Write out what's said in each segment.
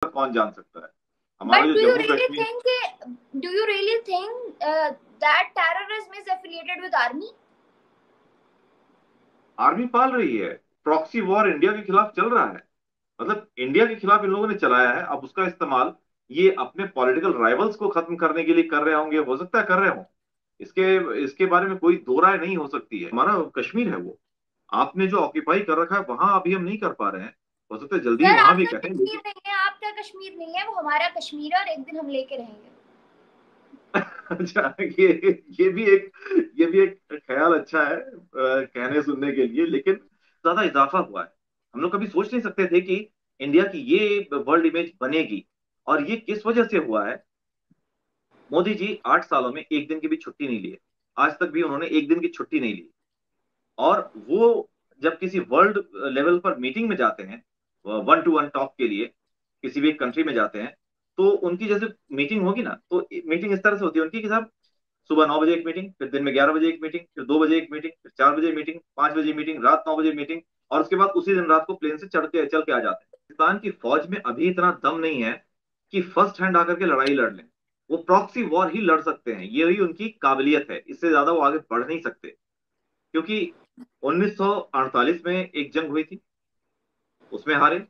कौन जान सकता है। हमारा But जो Jammu Kashmir, do you really think that terrorism is affiliated with army? Army पाल रही है। प्रॉक्सी वॉर इंडिया के खिलाफ चल रहा है। मतलब इंडिया के खिलाफ इन लोगों ने चलाया है, अब उसका इस्तेमाल ये अपने पॉलिटिकल राइवल्स को खत्म करने के लिए कर रहे होंगे, हो सकता है कर रहे हो। इसके इसके बारे में कोई दो राय नहीं हो सकती है। हमारा कश्मीर है वो, आपने जो ऑक्यूपाई कर रखा है वहां अभी हम नहीं कर पा रहे हैं। हो सकता है जल्दी ही सर वहां भी आपका करें, कश्मीर लेकिन नहीं है, आपका कश्मीर नहीं है, वो हमारा कश्मीर है और एक दिन हम लेके रहेंगे। अच्छा, ये भी एक ख्याल अच्छा है कहने सुनने के लिए, लेकिन ज्यादा इजाफा हुआ है। हम लोग कभी सोच नहीं सकते थे कि इंडिया की ये वर्ल्ड इमेज बनेगी। और ये किस वजह से हुआ है? मोदी जी 8 सालों में एक दिन की भी छुट्टी नहीं लिए। आज तक भी उन्होंने एक दिन की छुट्टी नहीं ली। और वो जब किसी वर्ल्ड लेवल पर मीटिंग में जाते हैं, वन टू वन टॉक के लिए किसी भी एक कंट्री में जाते हैं, तो उनकी जैसे मीटिंग होगी ना, तो मीटिंग इस तरह से होती है उनकी कि साहब, सुबह 9 बजे एक मीटिंग, फिर दिन में 11 बजे एक मीटिंग, फिर 2 बजे एक मीटिंग, फिर 4 बजे मीटिंग, 5 बजे मीटिंग, रात 9 बजे मीटिंग, और उसके बाद उसी दिन रात को प्लेन से चल के आ जाते हैं। पाकिस्तान की फौज में अभी इतना दम नहीं है कि फर्स्ट हैंड आकर के लड़ाई लड़ लें। वो प्रॉक्सी वॉर ही लड़ सकते हैं, यही उनकी काबिलियत है, इससे ज्यादा वो आगे बढ़ नहीं सकते। क्योंकि 1948 में एक जंग हुई थी, उसमें हारे।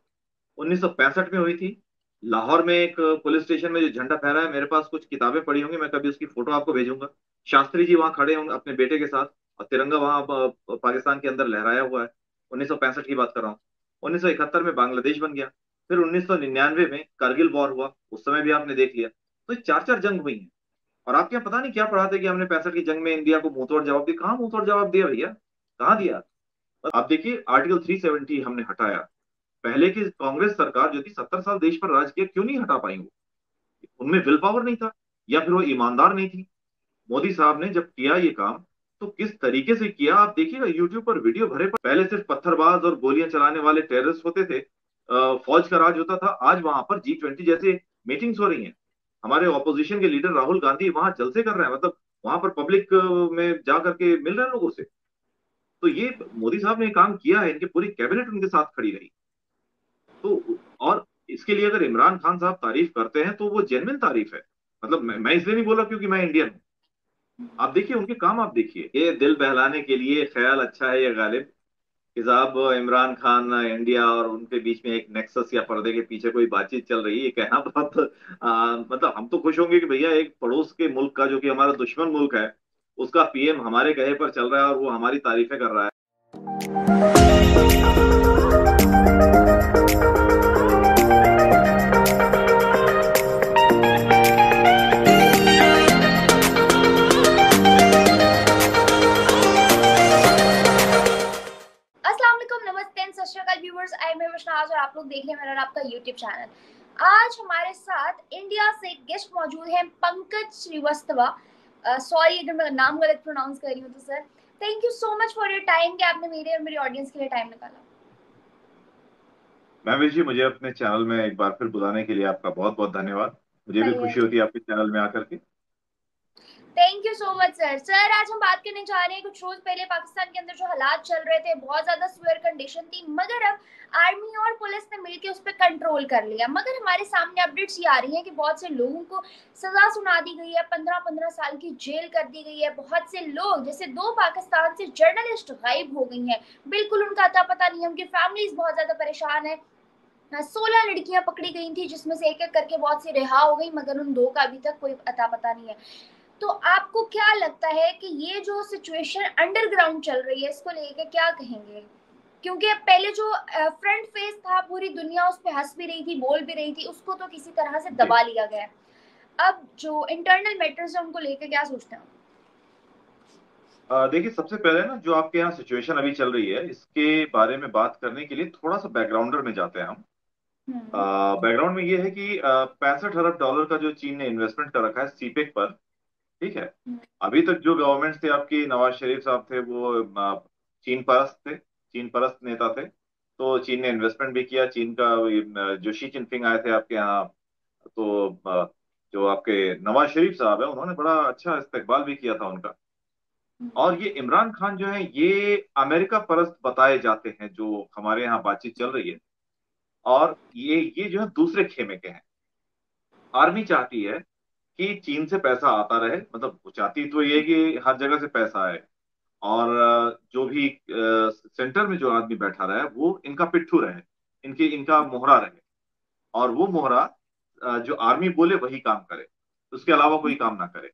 1965 में हुई थी, लाहौर में एक पुलिस स्टेशन में जो झंडा फहरा है, मेरे पास कुछ किताबें पड़ी होंगी, मैं कभी उसकी फोटो आपको भेजूंगा। शास्त्री जी वहां खड़े होंगे अपने बेटे के साथ, और तिरंगा वहां पाकिस्तान के अंदर लहराया हुआ है। 1965 की बात कर रहा हूँ। 1971 में बांग्लादेश बन गया। फिर 1999 में कारगिल वॉर हुआ, उस समय भी आपने देख लिया। तो ये चार चार जंग हुई हैं। और आपके यहाँ पता नहीं क्या पढ़ा था कि हमने 65 की जंग में इंडिया को मुंह तोड़ जवाब दिया। कहाँ मुंह तोड़ जवाब दिया भैया, कहाँ दिया? आप देखिए, आर्टिकल 370 हमने हटाया। पहले की कांग्रेस सरकार जो थी, 70 साल देश पर राज किया, क्यों नहीं हटा पाई वो? उनमें विल पावर नहीं था, या फिर वो ईमानदार नहीं थी। मोदी साहब ने जब किया ये काम, तो किस तरीके से किया आप देखिएगा, यूट्यूब पर वीडियो भरे पहले सिर्फ पत्थरबाज और गोलियां चलाने वाले टेररिस्ट होते थे, फौज का राज होता था। आज वहां पर G20 जैसे मीटिंग्स हो रही हैं। हमारे ऑपोजिशन के लीडर राहुल गांधी वहां जलसे कर रहे हैं, मतलब वहां पर पब्लिक में जा करके मिल रहे हैं लोगों से। तो ये मोदी साहब ने काम किया है, इनकी पूरी कैबिनेट उनके साथ खड़ी रही। तो और इसके लिए अगर इमरान खान साहब तारीफ करते हैं तो वो जेन्युइन तारीफ है। मतलब मैं इसलिए नहीं बोला क्योंकि मैं इंडियन हूँ। आप देखिए उनके काम, आप देखिए, ये दिल बहलाने के लिए ख्याल अच्छा है ये गालिब, कि साहब इमरान खान इंडिया और उनके बीच में एक नेक्सस या पर्दे के पीछे कोई बातचीत चल रही है, ये कहना बहुत मतलब हम तो खुश होंगे कि भैया एक पड़ोस के मुल्क का, जो कि हमारा दुश्मन मुल्क है, उसका पीएम हमारे कहे पर चल रहा है और वो हमारी तारीफें कर रहा है। अस्सलाम वालेकुम, नमस्ते एंड सत श्री अकाल व्यूअर्स, आई एम विश्वास और आप लोग देख रहे हैं मेरा और आपका यूट्यूब चैनल। आज हमारे साथ इंडिया से गेस्ट मौजूद हैं पंकज श्रीवास्तव। सॉरी अगर मैं नाम गलत प्रोनाउंस कर रही हूँ तो sir. Thank you so much for your time कि आपने मेरे और मेरी ऑडियंस के लिए टाइम निकाला। महवेश जी, मुझे अपने चैनल में एक बार फिर बुलाने के लिए आपका बहुत बहुत धन्यवाद। मुझे भी चलिए, खुशी होती है आपके चैनल में आकर के। Thank you so much sir. Sir आज हम बात करने जा रहे हैं कुछ रोज पहले पाकिस्तान के अंदर जो हालात चल रहे थे, बहुत ज्यादा सीवियर कंडीशन थी, मगर अब आर्मी और पुलिस ने मिलकर उस पर कंट्रोल कर लिया। मगर हमारे सामने अपडेट्स ये आ रही हैं कि बहुत से लोगों को सजा सुना दी गई है, 15-15 साल की जेल कर दी गई है। बहुत से लोग, जैसे 2 पाकिस्तान से जर्नलिस्ट गायब हो गई हैं, बिल्कुल उनका अता पता नहीं है। उनकी फैमिलीज बहुत ज्यादा परेशान है। 16 लड़कियां पकड़ी गई थी, जिसमें से एक एक करके बहुत सी रिहा हो गई, मगर उन 2 का अभी तक कोई अता पता नहीं है। तो आपको क्या लगता है कि ये जो सिचुएशन अंडरग्राउंड चल रही है, इसको लेके क्या कहेंगे? क्योंकि अब पहले जो फ्रंट फेस था, पूरी दुनिया उस पे हंस भी रही थी, बोल भी रही थी, उसको तो किसी तरह से जी, दबा लिया गया है। अब जो इंटरनल मैटर्स है उनको लेके क्या सोचते हैं? देखिए, सबसे पहले ना जो आपके यहाँ सिचुएशन अभी चल रही है, इसके बारे में बात करने के लिए थोड़ा सा बैकग्राउंडर में जाते हैं हम। हम्म। बैकग्राउंड में ये है कि 65 अरब डॉलर का जो चीन ने इन्वेस्टमेंट कर रखा है सीपेक पर, ठीक है। अभी तक जो गवर्नमेंट थे आपकी, नवाज शरीफ साहब थे, वो चीन परस्त थे, चीन परस्त नेता थे। तो चीन ने इन्वेस्टमेंट भी किया, चीन का जो शी जिनपिंग आए थे आपके यहाँ, तो जो आपके नवाज शरीफ साहब है, उन्होंने बड़ा अच्छा इस्तकबाल भी किया था उनका। और ये इमरान खान जो है, ये अमेरिका परस्त बताए जाते हैं, जो हमारे यहाँ बातचीत चल रही है। और ये जो है दूसरे खेमे के हैं। आर्मी चाहती है कि चीन से पैसा आता रहे, मतलब वो चाहती तो ये कि हर जगह से पैसा आए, और जो भी सेंटर में जो आदमी बैठा रहे वो इनका पिट्ठू रहे, इनकी इनका मोहरा रहे, और वो मोहरा जो आर्मी बोले वही काम करे, उसके अलावा कोई काम ना करे।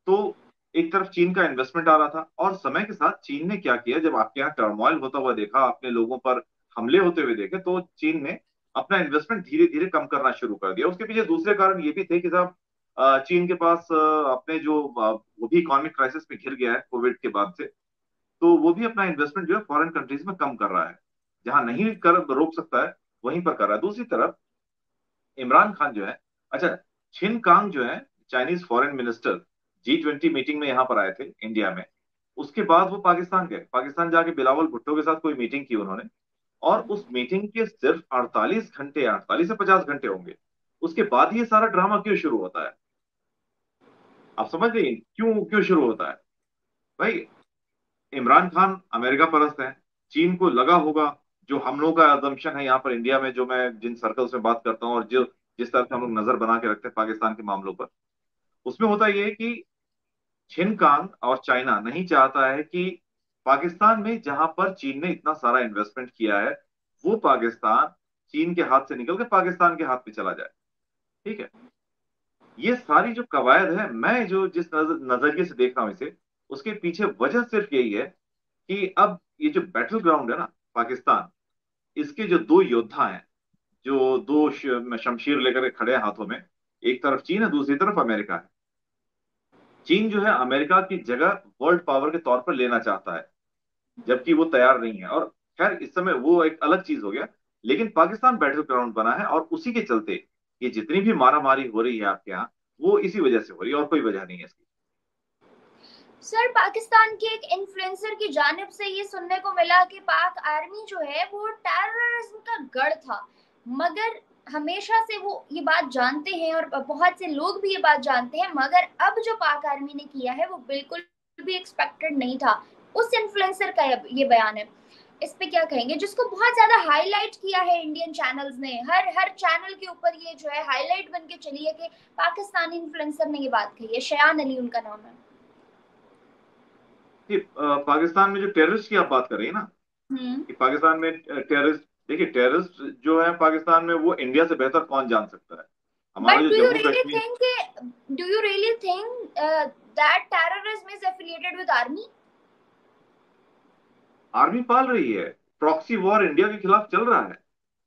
तो एक तरफ चीन का इन्वेस्टमेंट आ रहा था, और समय के साथ चीन ने क्या किया, जब आपके यहाँ टर्मोइल होता हुआ देखा, अपने लोगों पर हमले होते हुए देखे, तो चीन ने अपना इन्वेस्टमेंट धीरे धीरे कम करना शुरू कर दिया। उसके पीछे दूसरे कारण ये भी थे कि साहब चीन के पास अपने जो वो भी इकोनॉमिक क्राइसिस में घिर गया है कोविड के बाद से, तो वो भी अपना इन्वेस्टमेंट जो है फॉरेन कंट्रीज में कम कर रहा है, जहां नहीं कर रोक सकता है वहीं पर कर रहा है। दूसरी तरफ इमरान खान जो है, अच्छा, छिन कांग जो है Chinese foreign minister, G20 meeting में यहाँ पर आए थे इंडिया में। उसके बाद वो पाकिस्तान गए, पाकिस्तान जाके बिलावल भुट्टो के साथ कोई मीटिंग की उन्होंने, और उस मीटिंग के सिर्फ 48 घंटे, 48 से 50 घंटे होंगे, उसके बाद ये सारा ड्रामा क्यों शुरू होता है? आप समझ गए क्यों क्यों शुरू होता है? भाई, इमरान खान अमेरिका परस्त है, चीन को लगा होगा, जो हम लोगों का अजम्पशन है यहाँ पर इंडिया में, जो मैं जिन सर्कल्स में बात करता हूँ और जो जिस तरह से हम लोग नजर बना के रखते हैं पाकिस्तान के मामलों पर, उसमें होता यह है कि छिनकांग और चाइना नहीं चाहता है कि पाकिस्तान में जहां पर चीन ने इतना सारा इन्वेस्टमेंट किया है, वो पाकिस्तान चीन के हाथ से निकल के पाकिस्तान के हाथ में चला जाए। ठीक है, ये सारी जो कवायद है, मैं जो जिस नजरिए से देख रहा हूं इसे, उसके पीछे वजह सिर्फ यही है कि अब ये जो बैटल ग्राउंड है ना पाकिस्तान, इसके जो दो योद्धा हैं, जो दो शमशीर लेकर के खड़े हैं हाथों में, एक तरफ चीन है, दूसरी तरफ अमेरिका है। चीन जो है अमेरिका की जगह वर्ल्ड पावर के तौर पर लेना चाहता है, जबकि वो तैयार नहीं है। और खैर इस समय वो एक अलग चीज हो गया, लेकिन पाकिस्तान बैटल ग्राउंड बना है, और उसी के चलते ये जितनी भी मारामारी हो रही है आपके यहाँ, वो इसी वजह से हो रही है, और कोई वजह नहीं है इसकी। सर, पाकिस्तान के एक इन्फ्लुएंसर की जानिब से ये सुनने को मिला कि पाक आर्मी जो है वो टेररिज्म का गढ़ था, मगर हमेशा से वो ये बात जानते हैं और बहुत से लोग भी ये बात जानते हैं, मगर अब जो पाक आर्मी ने किया है वो बिल्कुल भी एक्सपेक्टेड नहीं था। उस इन्फ्लुएंसर का ये बयान है, इस पे क्या कहेंगे, जिसको बहुत ज्यादा हाईलाइट किया है इंडियन चैनल्स ने, हर हर चैनल के ऊपर ये जो है हाईलाइट बन के चली है कि पाकिस्तानी इन्फ्लुएंसर ने ये बात कही है। शयान अली उनका नाम है। कि पाकिस्तान में जो टेररिस्ट की आप बात कर रही है ना, हम्म। कि पाकिस्तान में टेररिस्ट, देखिए टेररिस्ट जो है पाकिस्तान में, वो इंडिया से बेहतर कौन जान सकता है? हमारा But जो Jammu Kashmir, do you really think that terrorism is affiliated with army? Army पाल रही है, प्रॉक्सी वॉर इंडिया के खिलाफ चल रहा है,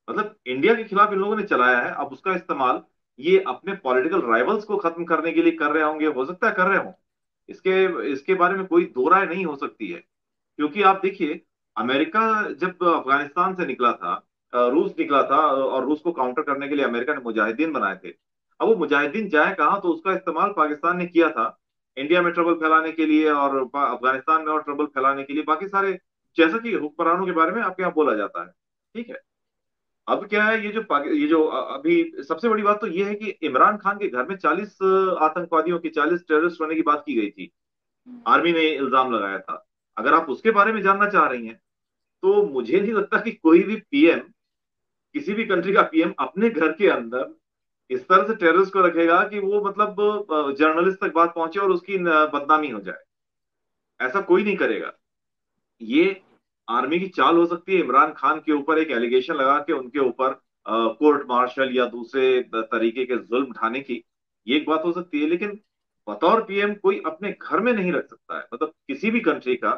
मतलब इंडिया के खिलाफ इन लोगों ने चलाया है। अब उसका इस्तेमाल ये अपने पॉलिटिकल राइवल्स को खत्म करने के लिए कर रहे होंगे, हो सकता है कर रहे हों, इसके इसके बारे में कोई दो राय नहीं हो सकती है। क्योंकि आप देखिए, अमेरिका जब अफगानिस्तान से निकला था, रूस निकला था, और रूस को काउंटर करने के लिए अमेरिका ने मुजाहिदीन बनाए थे। अब वो मुजाहिदीन जाए कहाँ, तो उसका इस्तेमाल पाकिस्तान ने किया था इंडिया में ट्रबल फैलाने के लिए, और अफगानिस्तान में और ट्रबल फैलाने के लिए, बाकी सारे, जैसा कि हुक्मरानों के बारे में आपके यहाँ बोला जाता है। ठीक है, अब क्या है, ये जो अभी सबसे बड़ी बात तो ये है कि इमरान खान के घर में 40 आतंकवादियों की, 40 टेररिस्ट होने की बात की गई थी, आर्मी ने इल्जाम लगाया था। अगर आप उसके बारे में जानना चाह रही हैं, तो मुझे नहीं लगता कि कोई भी पीएम, किसी भी कंट्री का पीएम अपने घर के अंदर इस तरह से टेररिस्ट को रखेगा कि वो मतलब जर्नलिस्ट तक बात पहुंचे और उसकी बदनामी हो जाए। ऐसा कोई नहीं करेगा। ये आर्मी की चाल हो सकती है इमरान खान के ऊपर एक एलिगेशन लगा के उनके ऊपर कोर्ट मार्शल या दूसरे तरीके के जुल्म उठाने की, ये एक बात हो सकती है, लेकिन बतौर पीएम कोई अपने घर में नहीं रख सकता है। मतलब किसी भी कंट्री का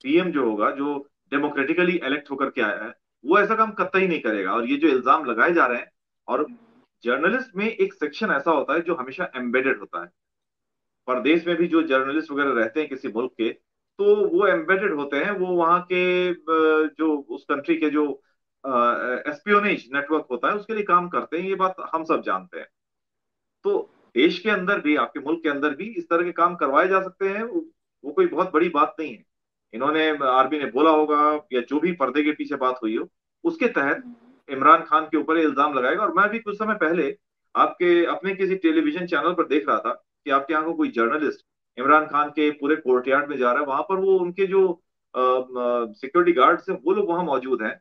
पीएम जो होगा, जो डेमोक्रेटिकली इलेक्ट होकर के आया है, वो ऐसा काम कतई नहीं करेगा। और ये जो इल्जाम लगाए जा रहे हैं, और जर्नलिस्ट में एक सेक्शन ऐसा होता है जो हमेशा एम्बेडेड होता है, परदेश में भी जो जर्नलिस्ट वगैरह रहते हैं किसी मुल्क के, तो वो एम्बेडेड होते हैं, वो वहाँ के जो उस कंट्री के जो एस्पियोनेज नेटवर्क होता है उसके लिए काम करते हैं, ये बात हम सब जानते हैं। तो देश के अंदर भी, आपके मुल्क के अंदर भी इस तरह के काम करवाए जा सकते हैं, वो कोई बहुत बड़ी बात नहीं है। इन्होंने, आर्मी ने बोला होगा, या जो भी पर्दे के पीछे बात हुई हो, उसके तहत इमरान खान के ऊपर ये इल्जाम लगाएगा। और मैं भी कुछ समय पहले आपके अपने किसी टेलीविजन चैनल पर देख रहा था कि आपके यहाँ को कोई जर्नलिस्ट इमरान खान के पूरे कोर्टयार्ड में जा रहा है, वहां पर वो उनके जो सिक्योरिटी गार्ड्स हैं वो लोग वहां मौजूद हैं,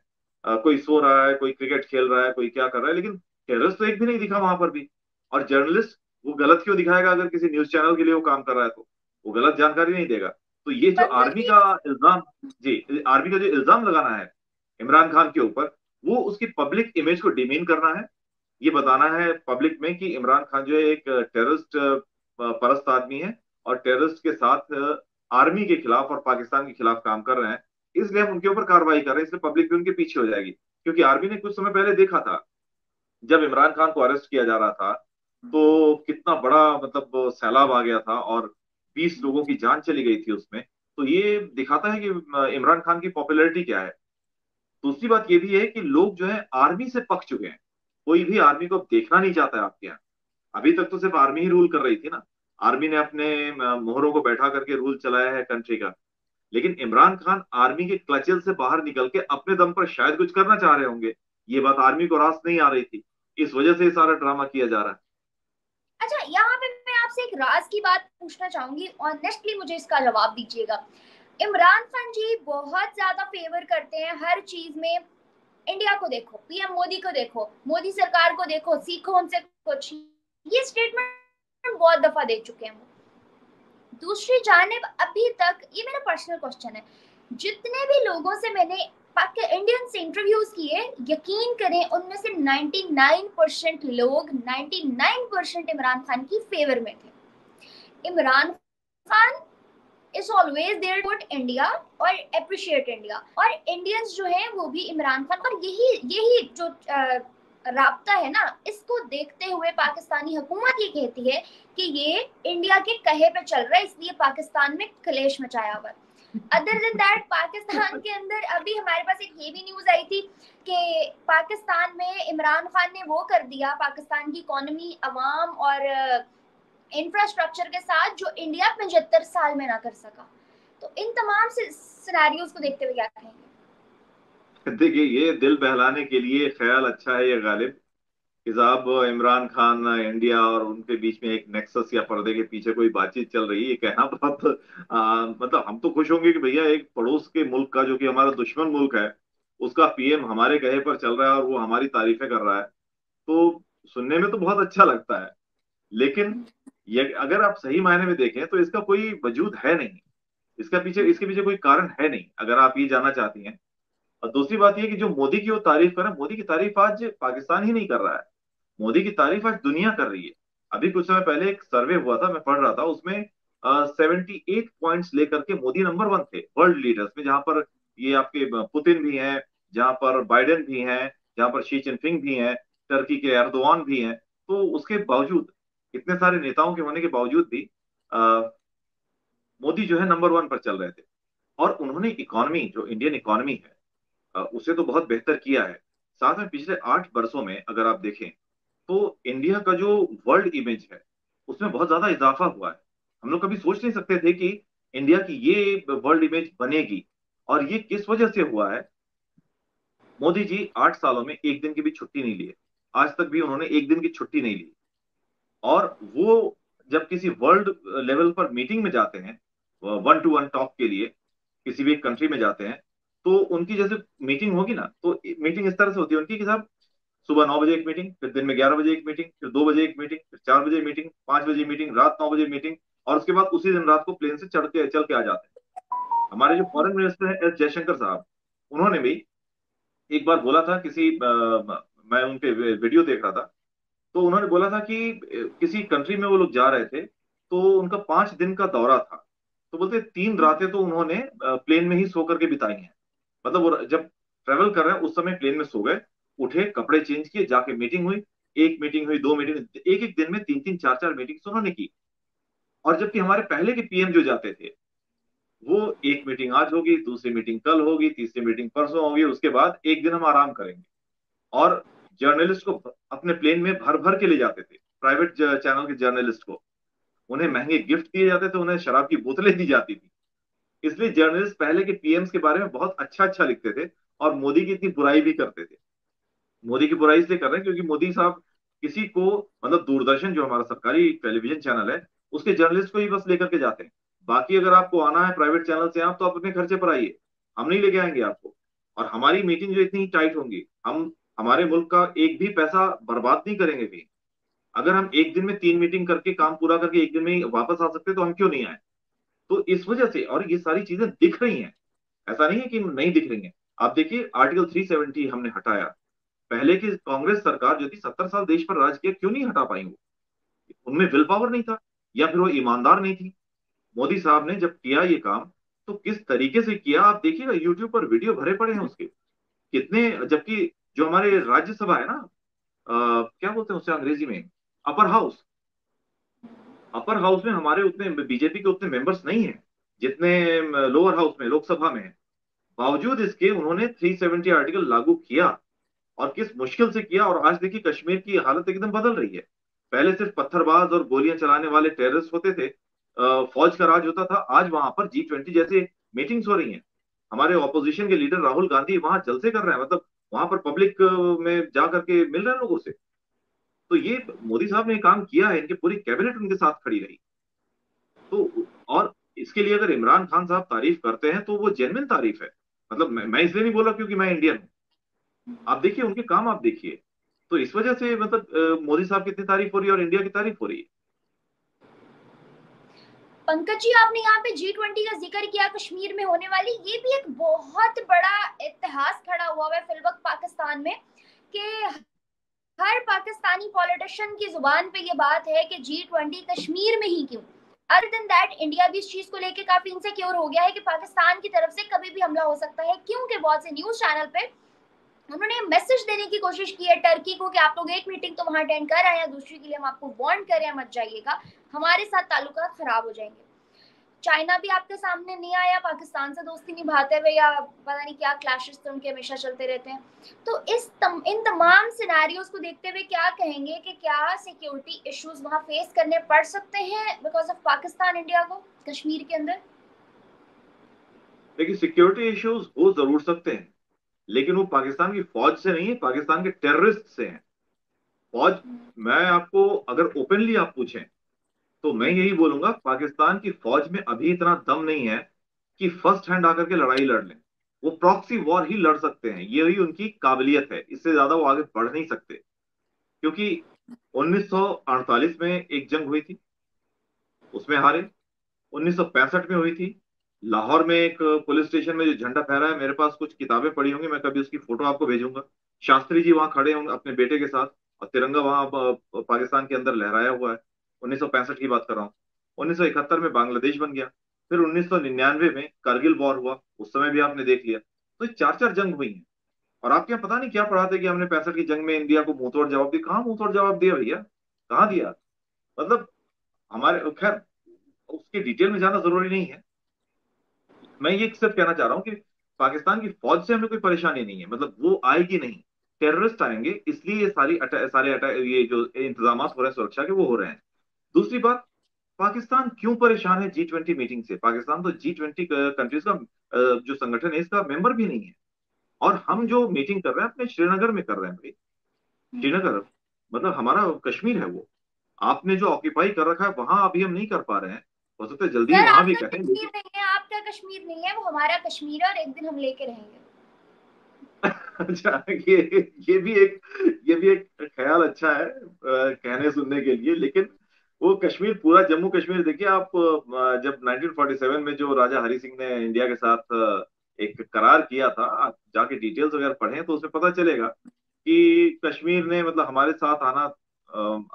कोई सो रहा है, कोई क्रिकेट खेल रहा है, कोई क्या कर रहा है, लेकिन टेररिस्ट तो एक भी नहीं दिखा वहां पर भी। और जर्नलिस्ट वो गलत क्यों दिखाएगा? अगर किसी न्यूज चैनल के लिए वो काम कर रहा है तो वो गलत जानकारी नहीं देगा। तो ये जो मतलब आर्मी कि का इल्जाम, जी, आर्मी का जो इल्जाम लगाना है इमरान खान के ऊपर, वो उसकी पब्लिक इमेज को डिमीन करना है। ये बताना है पब्लिक में कि इमरान खान जो है एक टेररिस्ट परस्त आदमी है, और टेररिस्ट के साथ आर्मी के खिलाफ और पाकिस्तान के खिलाफ काम कर रहे हैं। इसलिए हम उनके ऊपर कार्रवाई कर रहे हैं, इसलिए पब्लिक भी उनके पीछे हो जाएगी। क्योंकि आर्मी ने कुछ समय पहले देखा था, जब इमरान खान को अरेस्ट किया जा रहा था, तो कितना बड़ा मतलब सैलाब आ गया था, और 20 लोगों की जान चली गई थी उसमें। तो ये दिखाता है कि इमरान खान की पॉपुलैरिटी क्या है। दूसरी बात ये भी है कि लोग जो है आर्मी से पक चुके हैं। कोई भी आर्मी को अब देखना नहीं चाहता है आपके यहाँ। अभी तक तो सिर्फ आर्मी ही रूल कर रही थी ना। आर्मी ने अपने मोहरों को बैठा करके रूल चलाया है कंट्री का। लेकिन इमरान खान आर्मी के क्लचल से बाहर निकल के अपने दम पर शायद कुछ करना चाह रहे होंगे। ये बात आर्मी को रास नहीं आ रही थी, इस वजह से ये सारा ड्रामा किया जा रहा है। अच्छा, यहाँ पे मैं आपसे एक राज की बात पूछना चाहूंगी, ऑनेस्टली मुझे इसका जवाब दीजिएगा। इमरान खान जी बहुत ज्यादा फेवर करते हैं हर चीज में। इंडिया को देखो, पीएम मोदी को देखो, मोदी सरकार को देखो, सीखो उनसे कुछ, ये स्टेटमेंट बहुत दफा दे चुके हैं। दूसरी जानिब अभी तक, ये मेरा पर्सनल क्वेश्चन है, जितने भी लोगों से मैंने इंडियन से इंटरव्यूज किए, यकीन करें उनमें से 99% लोग 99% इमरान खान की फेवर में थे। Imran Khan is always there to India और अप्रिशिएट इंडिया, और इंडियंस जो है वो भी इमरान खान, और यही यही जो राब्ता है ना, इसको देखते हुए पाकिस्तानी हुकूमत ये कहती है कि ये इंडिया के कहे पे चल रहा है, इसलिए पाकिस्तान में कलेश मचाया हुआ है। अदर देन दैट, पाकिस्तान के अंदर अभी हमारे पास एक ये भी न्यूज आई थी कि पाकिस्तान में इमरान खान ने वो कर दिया, पाकिस्तान की इकोनॉमी, अवाम और इंफ्रास्ट्रक्चर के साथ, जो इंडिया 75 साल में ना कर सका। तो इन तमाम सिनेरियोज को देखते हुए क्या कहेंगे? देखिए, ये दिल बहलाने के लिए ख्याल अच्छा है ये गालिब, कि साहब इमरान खान इंडिया और उनके बीच में एक नेक्सस या पर्दे के पीछे कोई बातचीत चल रही है, ये कहना बहुत मतलब हम तो खुश होंगे कि भैया एक पड़ोस के मुल्क का, जो कि हमारा दुश्मन मुल्क है, उसका पीएम हमारे कहे पर चल रहा है और वो हमारी तारीफें कर रहा है। तो सुनने में तो बहुत अच्छा लगता है। लेकिन ये अगर आप सही मायने में देखें तो इसका कोई वजूद है नहीं। इसके पीछे कोई कारण है नहीं, अगर आप ये जानना चाहती हैं। और दूसरी बात ये कि जो मोदी की वो तारीफ कर रहे हैं, मोदी की तारीफ आज पाकिस्तान ही नहीं कर रहा है, मोदी की तारीफ आज दुनिया कर रही है। अभी कुछ समय पहले एक सर्वे हुआ था, मैं पढ़ रहा था, उसमें 78 पॉइंट्स लेकर के मोदी नंबर 1 थे वर्ल्ड लीडर्स में, जहां पर ये आपके पुतिन भी हैं, जहां पर बाइडेन भी हैं, जहां पर शी जिनपिंग भी हैं, टर्की के एर्दोआन भी हैं। तो उसके बावजूद, इतने सारे नेताओं के होने के बावजूद भी मोदी जो है नंबर 1 पर चल रहे थे। और उन्होंने इकोनॉमी, जो इंडियन इकोनॉमी है, उसे तो बहुत बेहतर किया है। साथ में पिछले 8 वर्षों में अगर आप देखें, तो इंडिया का जो वर्ल्ड इमेज है उसमें बहुत ज्यादा इजाफा हुआ है। हम लोग कभी सोच नहीं सकते थे कि इंडिया की ये वर्ल्ड इमेज बनेगी। और ये किस वजह से हुआ है? मोदी जी 8 सालों में एक दिन की भी छुट्टी नहीं लिए। आज तक भी उन्होंने एक दिन की छुट्टी नहीं ली। और वो जब किसी वर्ल्ड लेवल पर मीटिंग में जाते हैं, 1 to 1 टॉक के लिए किसी भी एक कंट्री में जाते हैं, तो उनकी जैसे मीटिंग होगी ना, तो मीटिंग इस तरह से होती है उनकी कि साहब सुबह 9 बजे एक मीटिंग, फिर दिन में 11 बजे एक मीटिंग, फिर 2 बजे एक मीटिंग, फिर 4 बजे मीटिंग, 5 बजे मीटिंग, रात 9 बजे मीटिंग, और उसके बाद उसी दिन रात को प्लेन से चल के आ जाते हैं। हमारे जो फॉरेन मिनिस्टर हैं एस जयशंकर साहब, उन्होंने भी एक बार बोला था किसी मैं उनके वीडियो देख रहा था, तो उन्होंने बोला था कि किसी कंट्री में वो लोग जा रहे थे, तो उनका 5 दिन का दौरा था। तो बोलते 3 रातें तो उन्होंने प्लेन में ही सो करके बिताई हैं। मतलब वो जब ट्रेवल कर रहे हैं उस समय प्लेन में सो गए, उठे, कपड़े चेंज किए, जाके मीटिंग हुई, एक मीटिंग हुई, 2 मीटिंग, एक एक दिन में 3 3 4 4 मीटिंग उन्होंने की। और जबकि हमारे पहले के पीएम जो जाते थे, वो एक मीटिंग आज होगी, दूसरी मीटिंग कल होगी, तीसरी मीटिंग परसों होगी, उसके बाद एक दिन हम आराम करेंगे। और जर्नलिस्ट को अपने प्लेन में भर भर के ले जाते थे, प्राइवेट चैनल के जर्नलिस्ट को, उन्हें महंगे गिफ्ट दिए जाते थे, उन्हें शराब की बोतलें दी जाती थी। इसलिए जर्नलिस्ट पहले के पीएम्स के बारे में बहुत अच्छा अच्छा लिखते थे, और मोदी की इतनी बुराई भी करते थे। मोदी की बुराई इसलिए कर रहे हैं क्योंकि मोदी साहब किसी को, मतलब दूरदर्शन जो हमारा सरकारी टेलीविजन चैनल है, उसके जर्नलिस्ट को ही बस लेकर के जाते हैं। बाकी अगर आपको आना है प्राइवेट चैनल से, आप तो अपने खर्चे पर आइए, हम नहीं लेके आएंगे आपको। और हमारी मीटिंग जो इतनी टाइट होंगी, हम हमारे मुल्क का एक भी पैसा बर्बाद नहीं करेंगे कहीं। अगर हम एक दिन में 3 मीटिंग करके काम पूरा करके एक दिन में ही वापस आ सकते तो हम क्यों नहीं आए? तो इस वजह से, और ये सारी चीजें दिख रही हैं, ऐसा नहीं है कि नहीं दिख रही हैं। आप देखिए आर्टिकल 370 हमने हटाया। पहले की कांग्रेस सरकार जो थी 70 साल देश पर राज किया, क्यों नहीं हटा पाई वो? उनमें विल पावर नहीं था, या फिर वो ईमानदार नहीं थी। मोदी साहब ने जब किया ये काम, तो किस तरीके से किया आप देखिएगा, यूट्यूब पर वीडियो भरे पड़े हैं उसके कितने। जबकि जो हमारे राज्यसभा है ना, क्या बोलते हैं उससे अंग्रेजी में, अपर हाउस, अपर हाउस में हमारे उतने बीजेपी के उतने मेंबर्स नहीं है जितने लोअर हाउस में लोकसभा में है। बावजूद इसके उन्होंने 370 आर्टिकल लागू किया, और किस मुश्किल से किया। और आज देखिए कश्मीर की हालत एकदम बदल रही है। पहले सिर्फ पत्थरबाज और गोलियां चलाने वाले टेररिस्ट होते थे, फौज का राज होता था। आज वहां पर G20 जैसे मीटिंग्स हो रही हैं। हमारे ऑपोजिशन के लीडर राहुल गांधी वहां जलसे कर रहे हैं, मतलब वहां पर पब्लिक में जा करके मिल रहे हैं लोगों से। तो ये मोदी साहब ने काम किया है, इनकी पूरी कैबिनेट उनके साथ खड़ी रही। तो और इसके लिए अगर इमरान खान साहब तारीफ करते हैं तो वो जेन्युइन तारीफ है। मतलब मैं इसलिए नहीं बोला क्योंकि मैं इंडियन हूँ। आप देखिए उनके काम, आप देखिए। तो इस वजह से मतलब मोदी साहब की इतनी तारीफ हो रही है और इंडिया की तारीफ हो रही है। पंकज जी, आपने यहाँ पे G20 का जिक्र किया, कश्मीर में होने वाली, ये भी एक बहुत बड़ा इतिहास खड़ा हुआ है फिलवक्त पाकिस्तान में, कि हर पाकिस्तानी पॉलिटिशियन की जुबान पे ये बात है कि G20 कश्मीर में ही क्यों। अदर देन दैट इंडिया भी इस चीज को लेके काफी इनसिक्योर हो गया है कि पाकिस्तान की तरफ से कभी भी हमला हो सकता है, क्योंकि बहुत से न्यूज चैनल पे उन्होंने मैसेज देने की कोशिश की है टर्की को कि आप लोग एक मीटिंग तो वहां अटेंड कर आए हैं, दूसरी के लिए हम आपको वार्न कर रहे हैं मत जाइएगा, हमारे साथ ताल्लुकात खराब हो जाएंगे। चाइना भी आपके सामने नहीं आया, पाकिस्तान से दोस्ती निभाते हुए, या पता नहीं क्या क्लैशेस तो उनके हमेशा चलते रहते हैं। तो इन तमाम सिनेरियोज को देखते हुए क्या कहेंगे कि क्या सिक्योरिटी इश्यूज वहां फेस करने पड़ सकते हैं बिकॉज ऑफ पाकिस्तान इंडिया को कश्मीर के अंदर? देखिए सिक्योरिटी इश्यूज हो जरूर सकते हैं, लेकिन वो पाकिस्तान की फौज से नहीं है, पाकिस्तान के टेररिस्ट से हैं। फौज, मैं आपको अगर ओपनली आप पूछें तो मैं यही बोलूंगा, पाकिस्तान की फौज में अभी इतना दम नहीं है कि फर्स्ट हैंड आकर के लड़ाई लड़ लें। वो प्रॉक्सी वॉर ही लड़ सकते हैं, यही उनकी काबिलियत है, इससे ज्यादा वो आगे बढ़ नहीं सकते। क्योंकि 1948 में एक जंग हुई थी, उसमें हारे। 1965 में हुई थी, लाहौर में एक पुलिस स्टेशन में जो झंडा फहरा है, मेरे पास कुछ किताबें पड़ी होंगी, मैं कभी उसकी फोटो आपको भेजूंगा। शास्त्री जी वहां खड़े होंगे अपने बेटे के साथ, और तिरंगा वहां पाकिस्तान के अंदर लहराया हुआ है। 1965 की बात कर रहा हूँ। 1971 में बांग्लादेश बन गया। फिर 1999 में कारगिल वॉर हुआ, उस समय भी आपने देख लिया। तो ये चार चार जंग हुई हैं। और आपके यहाँ पता नहीं क्या पढ़ाते कि हमने 65 की जंग में इंडिया को मुंह तोड़ जवाब दिया। कहाँ मुंह तोड़ जवाब दिया भैया, कहाँ दिया? मतलब हमारे, खैर उसकी डिटेल में जाना जरूरी नहीं है। मैं ये सिर्फ कहना चाह रहा हूँ कि पाकिस्तान की फौज से हमें कोई परेशानी नहीं है, मतलब वो आएगी नहीं। टेररिस्ट आएंगे, इसलिए ये सारे ये जो इंतजाम हो रहे हैं सुरक्षा के वो हो रहे हैं। दूसरी बात, पाकिस्तान क्यों परेशान है G20 मीटिंग से? पाकिस्तान तो G20 कंट्रीज का जो संगठन है इसका मेंबर भी नहीं है। और हम जो मीटिंग कर रहे हैं अपने श्रीनगर में कर रहे हैं भाई। श्रीनगर मतलब हमारा कश्मीर है वो। आपने जो ऑक्यूपाई कर रखा है वहां अभी हम नहीं कर पा रहे हैं। हो सकता है जल्दी ही सर वहां भी आपका करें, कश्मीर लेकिन नहीं है, आपका कश्मीर नहीं है, वो हमारा कश्मीर है और एक दिन हम लेके रहेंगे। अच्छा, ये भी एक ख्याल अच्छा है कहने सुनने के लिए। लेकिन वो कश्मीर, पूरा जम्मू कश्मीर देखिए आप, जब 1947 में जो राजा हरि सिंह ने इंडिया के साथ एक करार किया था, आप जाके डिटेल्स वगैरह पढ़ें तो उसमें पता चलेगा कि कश्मीर ने मतलब हमारे साथ आना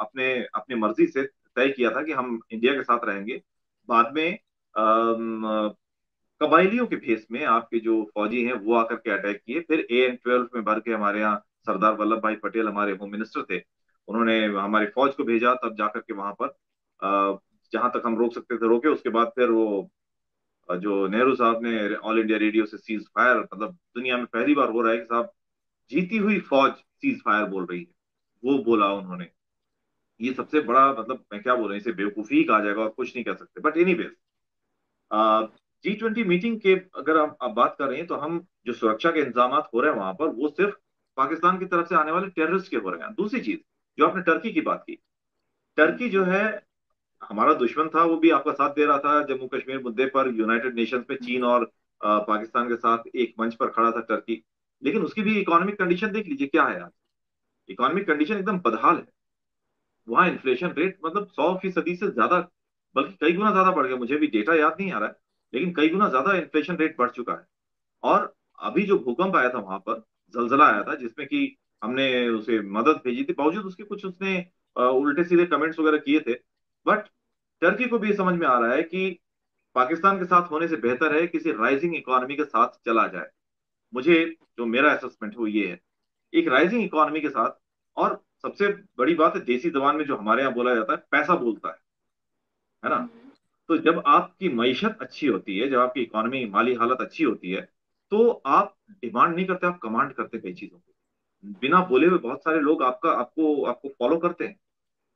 अपने अपनी मर्जी से तय किया था कि हम इंडिया के साथ रहेंगे। बाद में कबायलियों के भेष में आपके जो फौजी हैं वो आकर के अटैक किए। फिर AN-12 में भर के हमारे यहाँ सरदार वल्लभ भाई पटेल हमारे होम मिनिस्टर थे, उन्होंने हमारी फौज को भेजा, तब जाकर के वहां पर जहां तक हम रोक सकते थे रोके। उसके बाद फिर वो जो नेहरू साहब ने ऑल इंडिया रेडियो से सीज फायर, मतलब दुनिया में पहली बार हो रहा है कि साहब जीती हुई फौज सीज फायर बोल रही है, वो बोला उन्होंने। ये सबसे बड़ा, मतलब मैं क्या बोल रहा हूँ, इसे बेवकूफी ही कहा जाएगा और कुछ नहीं कह सकते। बट एनीवेज, G20 मीटिंग के अगर आप बात कर रहे हैं तो हम जो सुरक्षा के इंतजाम हो रहे हैं वहां पर, वो सिर्फ पाकिस्तान की तरफ से आने वाले टेररिस्ट के हो रहे हैं। दूसरी चीज, जो आपने टर्की की बात की, टर्की जो है हमारा दुश्मन था, वो भी आपका साथ दे रहा था जम्मू कश्मीर मुद्दे पर। यूनाइटेड नेशंस में चीन और पाकिस्तान के साथ एक मंच पर खड़ा था टर्की। लेकिन उसकी भी इकोनॉमिक कंडीशन देख लीजिए क्या है आज। इकोनॉमिक कंडीशन एकदम बदहाल है। वहाँ इन्फ्लेशन रेट मतलब 100% से ज्यादा, बल्कि कई गुना ज्यादा बढ़ गया। मुझे भी डेटा याद नहीं आ रहा है, लेकिन कई गुना ज्यादा इन्फ्लेशन रेट बढ़ चुका है। और अभी जो भूकंप आया था वहां पर, जलजला आया था जिसमें कि हमने उसे मदद भेजी थी, बावजूद उसके कुछ उसने उल्टे सीधे कमेंट्स वगैरह किए थे। बट टर्की को भी ये समझ में आ रहा है कि पाकिस्तान के साथ होने से बेहतर है किसी राइजिंग इकोनॉमी के साथ चला जाए। मुझे जो मेरा असेसमेंट है वो ये है, एक राइजिंग इकोनॉमी के साथ। और सबसे बड़ी बात है, देसी जबान में जो हमारे यहाँ बोला जाता है, पैसा बोलता है ना। तो जब आपकी मईशत अच्छी होती है, जब आपकी इकोनॉमी माली हालत अच्छी होती है, तो आप डिमांड नहीं करते, आप कमांड करते कई चीजों को। बिना बोले हुए बहुत सारे लोग आपका आपको आपको फॉलो करते हैं।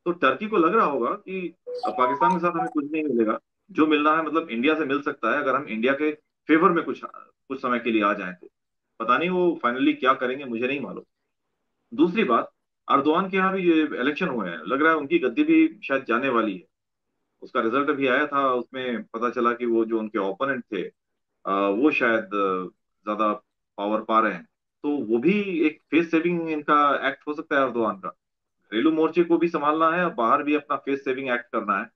तो टर्की को लग रहा होगा कि अब पाकिस्तान के साथ हमें कुछ नहीं मिलेगा, जो मिल रहा है मतलब इंडिया से मिल सकता है अगर हम इंडिया के फेवर में कुछ कुछ समय के लिए आ जाएं तो। पता नहीं वो फाइनली क्या करेंगे, मुझे नहीं मालूम। दूसरी बात, अर्दवान के यहाँ भी ये इलेक्शन हुए हैं, लग रहा है उनकी गद्दी भी शायद जाने वाली है। उसका रिजल्ट अभी आया था, उसमें पता चला कि वो जो उनके ओपोनेंट थे, वो शायद ज्यादा पावर पा रहे हैं। तो वो भी एक फेस सेविंग इनका एक्ट हो सकता है अर्दवान का। घरेलू मोर्चे को भी संभालना है और बाहर भी अपना फेस सेविंग एक्ट करना है।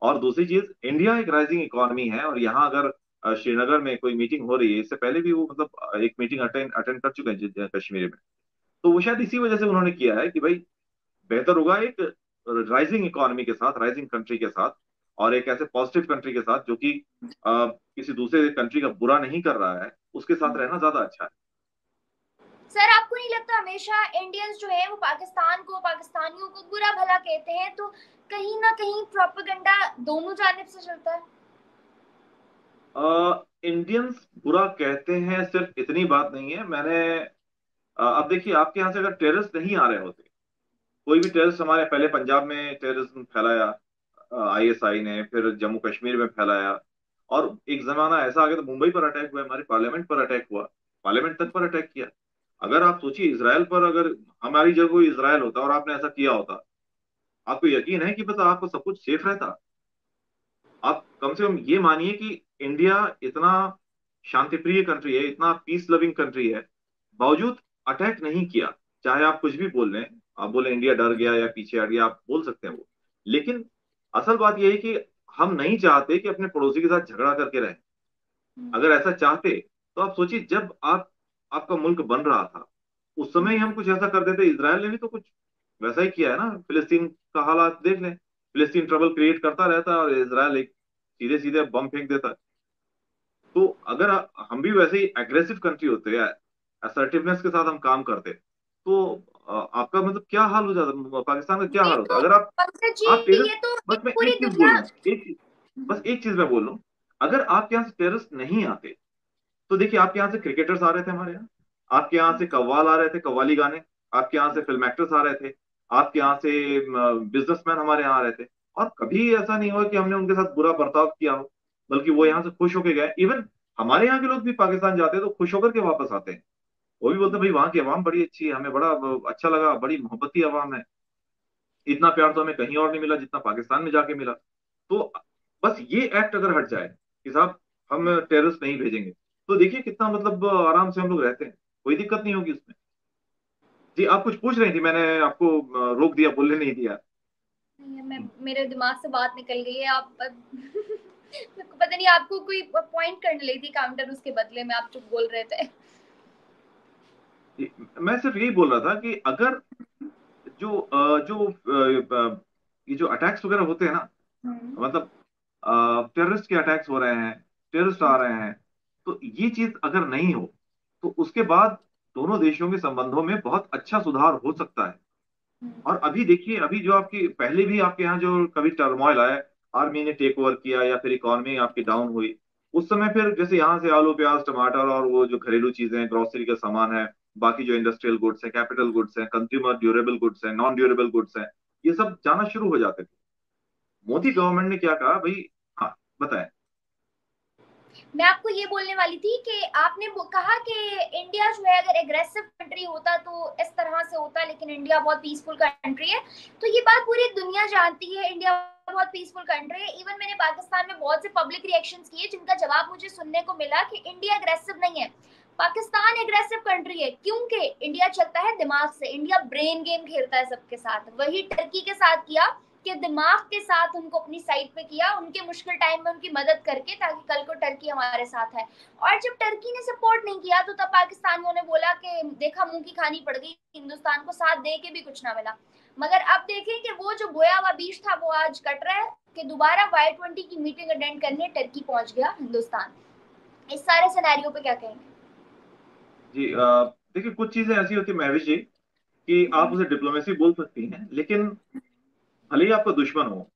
और दूसरी चीज, इंडिया एक राइजिंग इकोनॉमी है, और यहाँ अगर श्रीनगर में कोई मीटिंग हो रही है, इससे पहले भी वो मतलब एक मीटिंग अटेंड अटेंड कर चुके हैं कश्मीर में। तो वो शायद इसी वजह से उन्होंने किया है कि भाई बेहतर होगा एक राइजिंग इकोनॉमी के साथ, राइजिंग कंट्री के साथ, और एक ऐसे पॉजिटिव कंट्री के साथ जो कि किसी दूसरे कंट्री का बुरा नहीं कर रहा है, उसके साथ रहना ज्यादा अच्छा है। सर आपको नहीं लगता हमेशा इंडियंस जो है वो पाकिस्तान को, पाकिस्तानियों को बुरा भला कहते हैं, तो कहीं ना कहीं प्रोपेगेंडा दोनों जानिब से चलता है? इंडियंस बुरा कहते हैं सिर्फ इतनी बात नहीं है। मैंने अब देखिए, आपके यहाँ से अगर टेररिस्ट नहीं आ रहे होते, कोई भी टेररिस्ट, हमारे पहले पंजाब में टेररिज्म फैलाया आईएसआई ने, फिर जम्मू कश्मीर में फैलाया, और एक जमाना ऐसा आ गया तो मुंबई पर अटैक हुआ, हमारे पार्लियामेंट पर अटैक हुआ, पार्लियामेंट तक पर अटैक किया। अगर आप सोचिए इसराइल पर, अगर हमारी जगह कोई इसराइल होता और आपने ऐसा किया होता, आपको यकीन है कि पता आपको सब कुछ सेफ रहता? आप कम से कम ये मानिए कि इंडिया इतना शांतिप्रिय कंट्री है, इतना पीस लविंग कंट्री है, बावजूद अटैक नहीं किया। चाहे आप कुछ भी बोल रहे हैं, आप बोले इंडिया डर गया या पीछे हट गया, आप बोल सकते हैं वो, लेकिन असल बात यह है कि हम नहीं चाहते कि अपने पड़ोसी के साथ झगड़ा करके रहें। अगर ऐसा चाहते तो आप सोचिए, जब आप आपका मुल्क बन रहा था, उस समय ही हम कुछ ऐसा कर देते। इसराइल ने भी तो कुछ वैसा ही किया है ना। फिलिस्तीन का हालात देख लें, फिलिस्तीन ट्रबल क्रिएट करता रहता है और इसराइल एक सीधे सीधे बम फेंक देता है। तो अगर हम भी वैसे ही एग्रेसिव कंट्री होते हैं, असर्टिवनेस के साथ हम काम करते, तो आपका मतलब क्या हाल हो जाता, पाकिस्तान का क्या ये हाल होता तो अगर पंकज जी, आप टेररिस्ट। ये तो बस एक मैं पूरी एक चीज बोल दुनिया। रहा हूँ, बस एक चीज मैं बोल रहा हूँ। अगर आपके यहाँ से टेररिस्ट नहीं आते, तो देखिए आपके यहाँ से क्रिकेटर्स आ रहे थे हमारे यहाँ, आपके यहाँ से कव्वाल आ रहे थे, कव्वाली गाने, आपके यहाँ से फिल्म एक्टर्स आ रहे थे, आपके यहाँ से बिजनेसमैन हमारे यहाँ आ रहे थे। और कभी ऐसा नहीं हुआ कि हमने उनके साथ बुरा बर्ताव किया हो, बल्कि वो यहाँ से खुश होके गए। इवन हमारे यहाँ के लोग भी पाकिस्तान जाते हैं तो खुश होकर के वापस आते हैं। वो भी बोलते हैं भाई वहाँ की आवाम बड़ी अच्छी है, हमें बड़ा अच्छा लगा, बड़ी मोहब्बती आवाम है, इतना प्यार तो हमें कहीं और नहीं मिला जितना पाकिस्तान में जाके मिला। तो बस ये एक्ट अगर हट जाए कि साहब हम टेररिस्ट नहीं भेजेंगे, तो देखिए कितना मतलब आराम से हम लोग रहते हैं, कोई दिक्कत नहीं होगी उसमें। जी आप कुछ पूछ रही थी, मैंने आपको रोक दिया, बोलने नहीं दिया। मैं, मेरे दिमाग से बात निकल गई है। आप मेरे को पता नहीं, आपको कोई पॉइंट करने लगी थी काउंटर, उसके बदले में आप चुप बोल रहे थे। जी, मैं सिर्फ यही बोल रहा था कि अगर ये जो अटैक्स वगैरह होते हैं ना, मतलब टेररिस्ट के अटैक्स हो रहे हैं, टेररिस्ट आ रहे हैं, तो ये चीज अगर नहीं हो, तो उसके बाद दोनों देशों के संबंधों में बहुत अच्छा सुधार हो सकता है। और अभी देखिए, अभी जो आपकी पहले भी आपके यहाँ जो कभी टर्मोइल आया, आर्मी ने टेक ओवर किया या फिर इकोनॉमी आपकी डाउन हुई, उस समय फिर जैसे यहाँ से आलू प्याज टमाटर और वो जो घरेलू चीजें हैं, ग्रोसरी का सामान है, बाकी जो इंडस्ट्रियल गुड्स है, कैपिटल गुड्स है, कंज्यूमर ड्यूरेबल गुड्स है, नॉन ड्यूरेबल गुड्स है, ये सब जाना शुरू हो जाते थे। मोदी गवर्नमेंट ने क्या कहा भाई, हाँ बताएं। मैं आपको ये बोलने वाली थी कि आपने कहा कि इंडिया जो है अगर एग्रेसिव कंट्री होता तो इस तरह से होता, लेकिन इंडिया बहुत पीसफुल कंट्री है। तो ये बात पूरी दुनिया जानती है, इंडिया बहुत पीसफुल कंट्री है। इवन मैंने पाकिस्तान में बहुत से पब्लिक रिएक्शंस किए जिनका जवाब मुझे सुनने को मिला कि इंडिया एग्रेसिव नहीं है, पाकिस्तान एग्रेसिव कंट्री है क्योंकि इंडिया चलता है दिमाग से, इंडिया ब्रेन गेम खेलता है सबके साथ। वही टर्की के साथ किया कि दिमाग के साथ उनको अपनी साइड पे किया, उनके मुश्किल टाइम में उनकी मदद करके, ताकि कल को टर्की हमारे साथ है। और जब टर्की ने सपोर्ट नहीं किया तो तब पाकिस्तानियों ने बोला कि देखा मुंह की खानी पड़ गई, हिंदुस्तान को साथ दे के भी कुछ ना मिला। मगर अब देखें कि वो जो बोया हुआ बीज था वो आज कट रहा है कि दोबारा Y20 की मीटिंग अटेंड करने टर्की पहुंच गया हिंदुस्तान। इस सारे सिनेरियो पे क्या कहेंगे? जी देखिए, कुछ चीजें ऐसी होती है महविश जी कि आप उसे डिप्लोमेसी बोल सकती हैं, लेकिन भले ही आपका दुश्मन हो,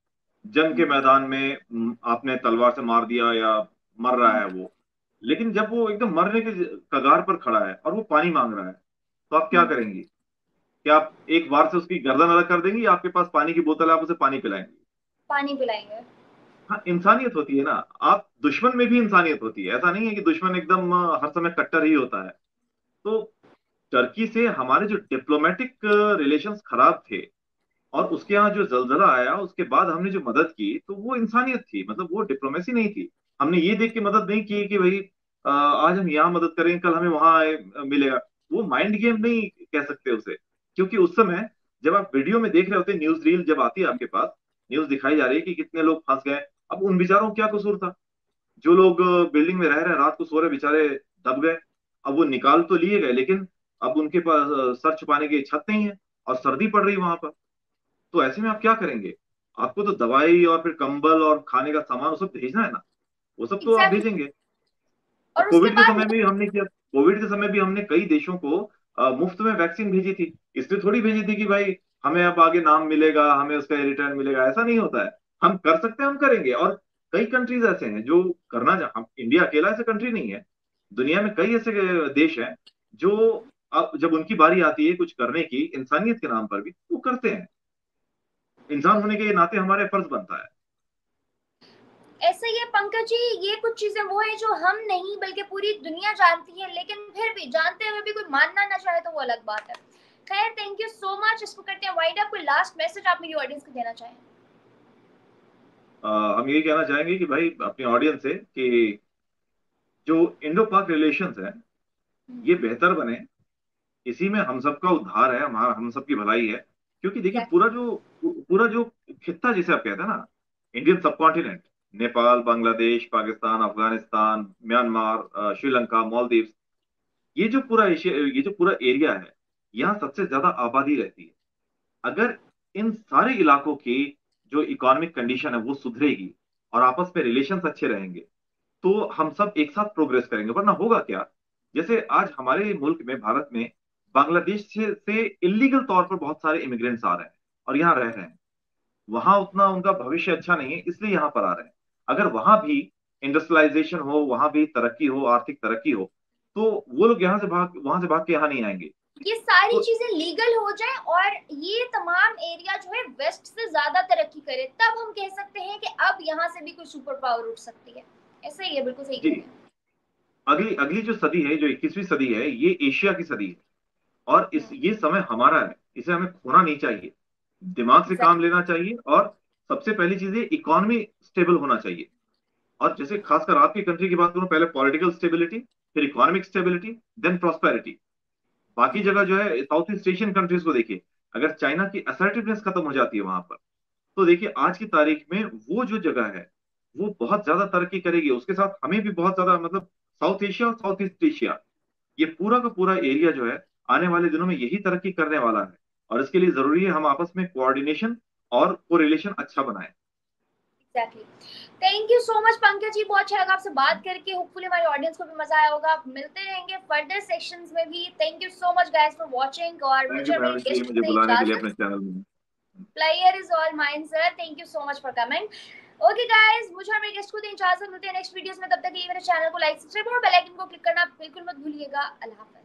जंग के मैदान में आपने तलवार से मार दिया या मर रहा है वो, लेकिन जब वो एकदम मरने के कगार पर खड़ा है और वो पानी मांग रहा है, तो आप क्या करेंगी? क्या आप एक बार से उसकी गर्दन अलग कर देंगी, या आपके पास पानी की बोतल है आप उसे पानी पिलाएंगी? पानी पिलाएंगे। हाँ, इंसानियत होती है ना। आप दुश्मन में भी इंसानियत होती है, ऐसा नहीं है कि दुश्मन एकदम हर समय कट्टर ही होता है। तो टर्की से हमारे जो डिप्लोमेटिक रिलेशंस खराब थे, और उसके यहाँ जो जलजला आया उसके बाद हमने जो मदद की, तो वो इंसानियत थी, मतलब वो डिप्लोमेसी नहीं थी। हमने ये देख के मदद नहीं की कि भाई आज हम यहाँ मदद करें कल हमें वहां मिलेगा। वो माइंड गेम नहीं कह सकते उसे, क्योंकि उस समय जब आप वीडियो में देख रहे होते, न्यूज रील जब आती है आपके पास, न्यूज दिखाई जा रही है कि कितने लोग फंस गए। अब उन बेचारों को क्या कसूर था? जो लोग बिल्डिंग में रह रहे हैं, रात को सो रहे बेचारे, दब गए। अब वो निकाल तो लिए गए, लेकिन अब उनके पास सर छुपाने की छत नहीं है, और सर्दी पड़ रही वहां पर। तो ऐसे में आप क्या करेंगे? आपको तो दवाई और फिर कंबल और खाने का सामान वो सब भेजना है ना, वो सब तो आप एग्जैक्टली भेजेंगे। और और उसके कोविड के बाद समय भी हमने किया, कोविड के समय भी हमने कई देशों को मुफ्त में वैक्सीन भेजी थी। इसलिए थोड़ी भेजी थी कि भाई हमें अब आगे नाम मिलेगा, हमें उसका रिटर्न मिलेगा, ऐसा नहीं होता है। हम कर सकते हैं, हम करेंगे। और कई कंट्रीज ऐसे हैं जो करना हम, इंडिया अकेला ऐसे कंट्री नहीं है, दुनिया में कई ऐसे देश हैं जो अब जब उनकी बारी आती है कुछ करने की इंसानियत के नाम पर भी, वो करते हैं। इंसान होने के नाते हमारे फर्ज बनता है। ऐसे ही है पंकज जी, ये कुछ चीजें वो है जो हम नहीं बल्कि पूरी दुनिया जानती है, लेकिन फिर भी जानते हुए भी कोई मानना ना चाहे तो वो अलग बात है। खैर, थैंक यू सो मच। इसको करते हैं वाइड अप। कोई लास्ट मैसेज आप मेरी ऑडियंस को देना चाहें? हम यही कहना चाहेंगे कि भाई अपनी ऑडियंस से कि जो इंडो पाक रिलेशंस है ये बेहतर बने, इसी में हम सबका उद्धार है, हमारा हम सबकी भलाई है। क्योंकि देखिए, एग्जैक्टली। पूरा जो खित्ता जिसे आप कहते हैं ना, इंडियन सब कॉन्टिनेंट, नेपाल, बांग्लादेश, पाकिस्तान, अफगानिस्तान, म्यांमार, श्रीलंका, मालदीव, ये जो पूरा एरिया है, यहाँ सबसे ज्यादा आबादी रहती है। अगर इन सारे इलाकों की जो इकोनॉमिक कंडीशन है वो सुधरेगी और आपस में रिलेशंस अच्छे रहेंगे, तो हम सब एक साथ प्रोग्रेस करेंगे। वरना होगा क्या? जैसे आज हमारे मुल्क में, भारत में, बांग्लादेश से इलीगल तौर पर बहुत सारे इमिग्रेंट्स आ रहे हैं और यहाँ रह रहे हैं। वहां उतना उनका भविष्य अच्छा नहीं है, इसलिए यहाँ पर आ रहे हैं। अगर वहां भी इंडस्ट्रियलाइजेशन हो, वहां भी तरक्की हो, आर्थिक तरक्की हो, तो वो लोग यहाँ से भाग, वहां से भाग के यहाँ नहीं आएंगे। ये सारी तो चीजें लीगल हो जाए और ये तमाम एरिया जो है वेस्ट से ज्यादा तरक्की करे, तब हम कह सकते हैं कि अब यहाँ से भी कोई सुपर पावर उठ सकती है। ऐसा ही है, बिल्कुल सही कह जी, रहे हैं। अगली अगली जो सदी है, जो 21वीं सदी है, ये एशिया की सदी है। और इस ये समय हमारा है, इसे हमें खोना नहीं चाहिए। दिमाग से काम एग्जैक्टली। लेना चाहिए, और सबसे पहली चीज है इकोनॉमी स्टेबल होना चाहिए। और जैसे खासकर आपकी कंट्री की बात करूं, पहले पॉलिटिकल स्टेबिलिटी, फिर इकोनॉमिक स्टेबिलिटी, देन प्रॉस्पेरिटी। बाकी जगह जो है, साउथ ईस्ट एशियन कंट्रीज को देखिए, अगर चाइना की असर्टिवनेस खत्म हो जाती है वहां पर, तो देखिए आज की तारीख में वो जो जगह है वो बहुत ज्यादा तरक्की करेगी। उसके साथ हमें भी बहुत ज्यादा, मतलब साउथ एशिया और साउथ ईस्ट एशिया, ये पूरा का पूरा एरिया जो है आने वाले दिनों में यही तरक्की करने वाला है। और इसके लिए जरूरी है हम आपस में कोऑर्डिनेशन और कोरिलेशन अच्छा बनाएं। Exactly. Thank you so much Pankaj ji, बहुत अच्छा लगा आपसे बात करके। होपफुली हमारी ऑडियंस को भी मजा आया होगा। मिलते रहेंगे फर्दर सेक्शंस में भी। Thank you so much guys for watching, और थैंक यू मुझे और मेरे मैम, जी, गेस्ट मुझे से बुलाने के लिए इजाजत। अपने चैनल में। Player is all mine sir, thank you so much for coming. Okay guys, मुझे और मेरे गेस्ट को इजाजत। मिलते हैं नेक्स्ट वीडियोस में, तब तक के लिए मेरे चैनल को लाइक, सब्सक्राइब और बेल आइकन को क्लिक करना बिल्कुल मत भूलिएगा। अल्लाह हाफिज।